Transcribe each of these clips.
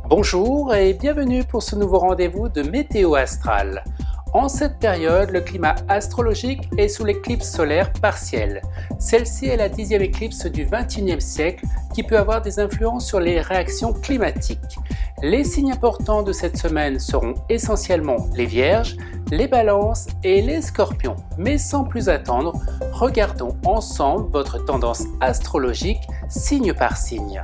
Bonjour et bienvenue pour ce nouveau rendez-vous de Météo Astral. En cette période, le climat astrologique est sous l'éclipse solaire partielle. Celle-ci est la 10e éclipse du XXIe siècle qui peut avoir des influences sur les réactions climatiques. Les signes importants de cette semaine seront essentiellement les Vierges, les Balances et les Scorpions. Mais sans plus attendre, regardons ensemble votre tendance astrologique signe par signe.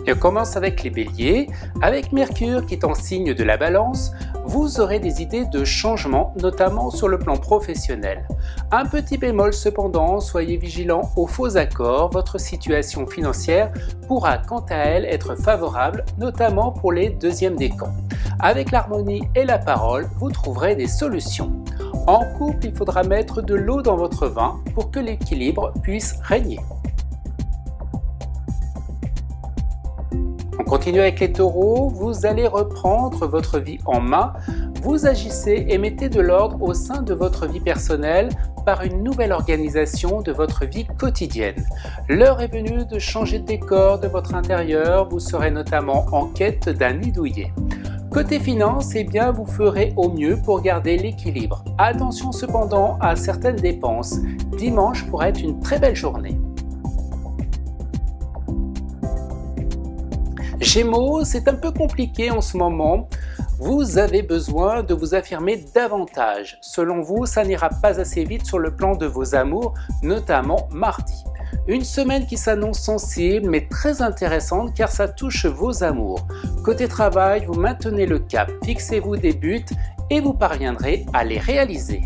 Et on commence avec les Béliers. Avec Mercure qui est en signe de la Balance, vous aurez des idées de changement, notamment sur le plan professionnel. Un petit bémol cependant, soyez vigilants aux faux accords, votre situation financière pourra quant à elle être favorable, notamment pour les deuxièmes décans. Avec l'harmonie et la parole, vous trouverez des solutions. En couple, il faudra mettre de l'eau dans votre vin pour que l'équilibre puisse régner. On continue avec les Taureaux, vous allez reprendre votre vie en main, vous agissez et mettez de l'ordre au sein de votre vie personnelle par une nouvelle organisation de votre vie quotidienne. L'heure est venue de changer de décor de votre intérieur, vous serez notamment en quête d'un nid douillet. Côté finance, eh bien, vous ferez au mieux pour garder l'équilibre. Attention cependant à certaines dépenses, dimanche pourrait être une très belle journée. Gémeaux, c'est un peu compliqué en ce moment. Vous avez besoin de vous affirmer davantage. Selon vous, ça n'ira pas assez vite sur le plan de vos amours, notamment mardi. Une semaine qui s'annonce sensible mais très intéressante car ça touche vos amours. Côté travail, vous maintenez le cap, fixez-vous des buts et vous parviendrez à les réaliser.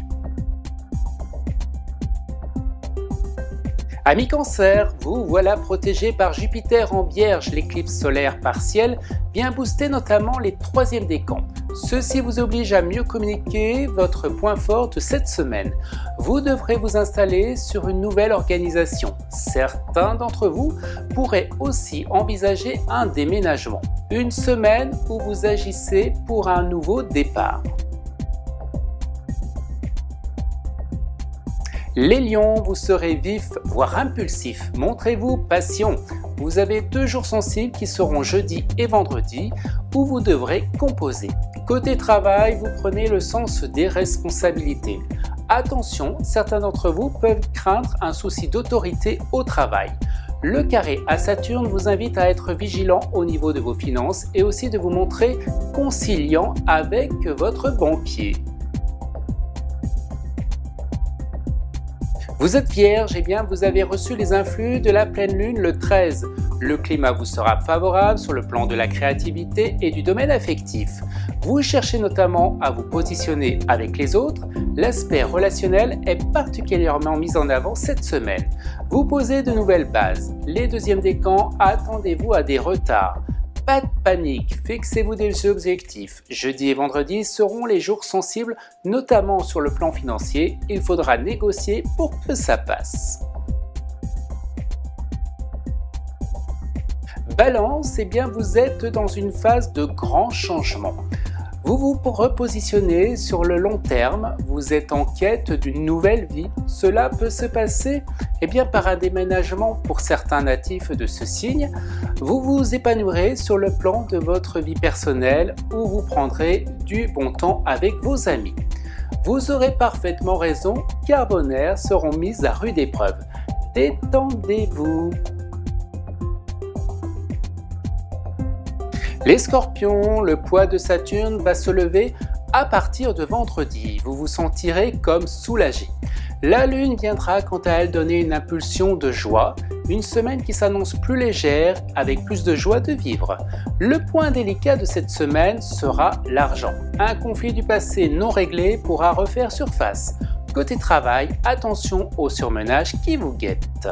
Amis Cancer, vous voilà protégé par Jupiter en Vierge, l'éclipse solaire partielle vient booster notamment les 3e décans. Ceci vous oblige à mieux communiquer votre point fort de cette semaine. Vous devrez vous installer sur une nouvelle organisation. Certains d'entre vous pourraient aussi envisager un déménagement. Une semaine où vous agissez pour un nouveau départ. Les lions, vous serez vifs, voire impulsifs. Montrez-vous patient. Vous avez 2 jours sensibles qui seront jeudi et vendredi où vous devrez composer. Côté travail, vous prenez le sens des responsabilités. Attention, certains d'entre vous peuvent craindre un souci d'autorité au travail. Le carré à Saturne vous invite à être vigilant au niveau de vos finances et aussi de vous montrer conciliant avec votre banquier. Vous êtes Vierge, et bien vous avez reçu les influx de la pleine lune le 13. Le climat vous sera favorable sur le plan de la créativité et du domaine affectif. Vous cherchez notamment à vous positionner avec les autres. L'aspect relationnel est particulièrement mis en avant cette semaine. Vous posez de nouvelles bases. Les 2e décans, attendez-vous à des retards. Pas de panique, fixez-vous des objectifs. Jeudi et vendredi seront les jours sensibles, notamment sur le plan financier. Il faudra négocier pour que ça passe. Balance, eh bien vous êtes dans une phase de grand changement. Vous vous repositionnez sur le long terme, vous êtes en quête d'une nouvelle vie. Cela peut se passer par un déménagement pour certains natifs de ce signe. Vous vous épanouirez sur le plan de votre vie personnelle où vous prendrez du bon temps avec vos amis. Vous aurez parfaitement raison car vos nerfs seront mis à rude épreuve. Détendez-vous. Les Scorpions, le poids de Saturne va se lever à partir de vendredi. Vous vous sentirez comme soulagé. La Lune viendra quant à elle donner une impulsion de joie, une semaine qui s'annonce plus légère avec plus de joie de vivre. Le point délicat de cette semaine sera l'argent. Un conflit du passé non réglé pourra refaire surface. Côté travail, attention au surmenage qui vous guette.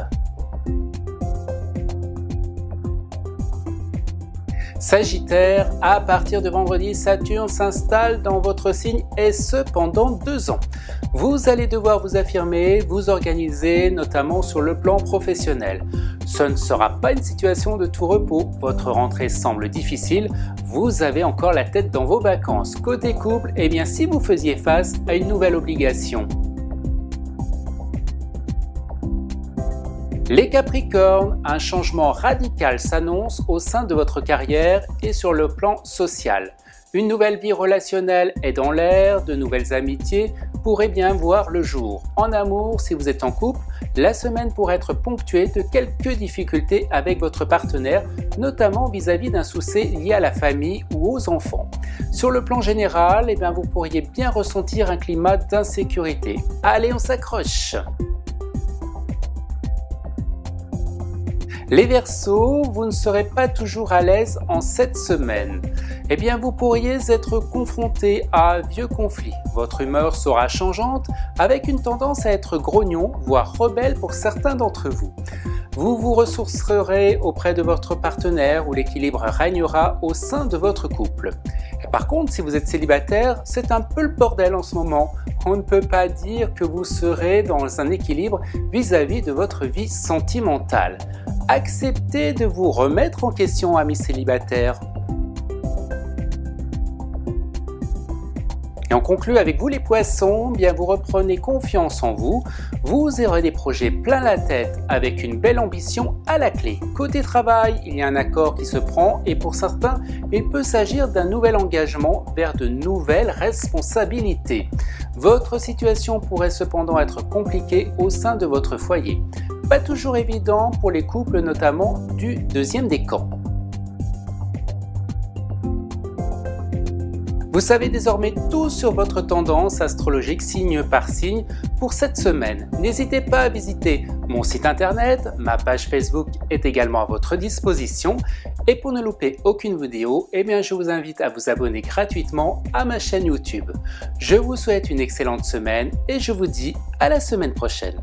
Sagittaire, à partir de vendredi, Saturne s'installe dans votre signe et ce pendant 2 ans. Vous allez devoir vous affirmer, vous organiser, notamment sur le plan professionnel. Ce ne sera pas une situation de tout repos, votre rentrée semble difficile, vous avez encore la tête dans vos vacances. Côté couple, eh bien si vous faisiez face à une nouvelle obligation. Les Capricornes, un changement radical s'annonce au sein de votre carrière et sur le plan social. Une nouvelle vie relationnelle est dans l'air, de nouvelles amitiés pourraient bien voir le jour. En amour, si vous êtes en couple, la semaine pourrait être ponctuée de quelques difficultés avec votre partenaire, notamment vis-à-vis d'un souci lié à la famille ou aux enfants. Sur le plan général, eh bien, vous pourriez bien ressentir un climat d'insécurité. Allez, on s'accroche! Les Verseaux, vous ne serez pas toujours à l'aise en cette semaine. Eh bien, vous pourriez être confronté à un vieux conflit. Votre humeur sera changeante avec une tendance à être grognon, voire rebelle pour certains d'entre vous. Vous vous ressourcerez auprès de votre partenaire où l'équilibre régnera au sein de votre couple. Et par contre, si vous êtes célibataire, c'est un peu le bordel en ce moment. On ne peut pas dire que vous serez dans un équilibre vis-à-vis de votre vie sentimentale. Acceptez de vous remettre en question, amis célibataires. Et on conclut avec vous les poissons, bien vous reprenez confiance en vous, vous aurez des projets plein la tête avec une belle ambition à la clé. Côté travail, il y a un accord qui se prend et pour certains, il peut s'agir d'un nouvel engagement vers de nouvelles responsabilités. Votre situation pourrait cependant être compliquée au sein de votre foyer. Pas toujours évident pour les couples notamment du deuxième décan. Vous savez désormais tout sur votre tendance astrologique signe par signe pour cette semaine. N'hésitez pas à visiter mon site internet, ma page Facebook est également à votre disposition et pour ne louper aucune vidéo, eh bien je vous invite à vous abonner gratuitement à ma chaîne YouTube. Je vous souhaite une excellente semaine et je vous dis à la semaine prochaine.